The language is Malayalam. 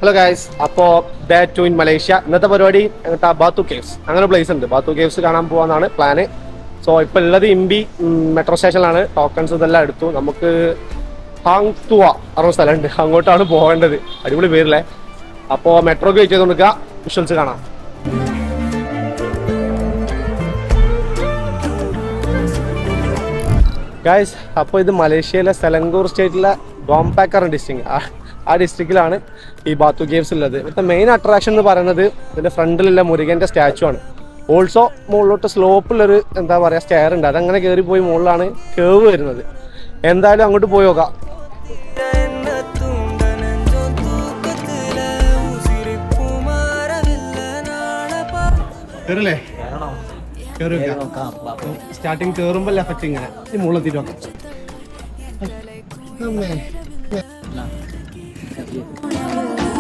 ഹലോ ഗൈസ്, അപ്പോൾ ഡേ 2 ഇൻ മലേഷ്യ. ഇന്നത്തെ പരിപാടി ബാത്തു കേവ്സ്, അങ്ങനെ പ്ലേസ് ഉണ്ട്. ബാത്തു കേവ്സ് കാണാൻ പോകാന്നാണ് പ്ലാന്. സോ ഇപ്പോൾ ഉള്ളത് ഇമ്പി മെട്രോ സ്റ്റേഷനിലാണ്. ടോക്കൺസ് ഇതെല്ലാം എടുത്തു. നമുക്ക് ഹാങ് തുവ അറിയുന്ന സ്ഥലമുണ്ട്, അങ്ങോട്ടാണ് പോകേണ്ടത്. അടിപൊളി പേരില്ലേ. അപ്പോൾ മെട്രോക്ക് വെയിറ്റ് ചെയ്ത് കൊടുക്കുക, വിഷ്വൽസ് കാണാം. ഗൈസ്, അപ്പോൾ ഇത് മലേഷ്യയിലെ സെലങ്കൂർ സ്റ്റേറ്റിലെ ഗോംപാക്കർ ഡിസ്ട്രിക്ട്, ആ ഡിസ്ട്രിക്റ്റിലാണ് ഈ ബാത്തു കേവ്സ് ഉള്ളത്. ഇവിടുത്തെ മെയിൻ അട്രാക്ഷൻ എന്ന് പറയുന്നത് ഇതിൻ്റെ ഫ്രണ്ടിലുള്ള മുരുകൻ്റെ സ്റ്റാച്ചു ആണ്. ഓൾസോ മുകളിലോട്ട് സ്ലോപ്പിലൊരു എന്താ പറയുക സ്റ്റെയർ ഉണ്ട്, അതങ്ങനെ കയറി പോയി മുകളിലാണ് കേവ് വരുന്നത്. എന്തായാലും അങ്ങോട്ട് പോയി നോക്കാം. കയറില്ലേ? കയറി വെക്കാം. സ്റ്റാർട്ടിങ് കയറുമ്പോൾ എഫക്റ്റ് ഇങ്ങനെ ഈ മുകളിലെത്തിയിട്ട് വെക്കാം.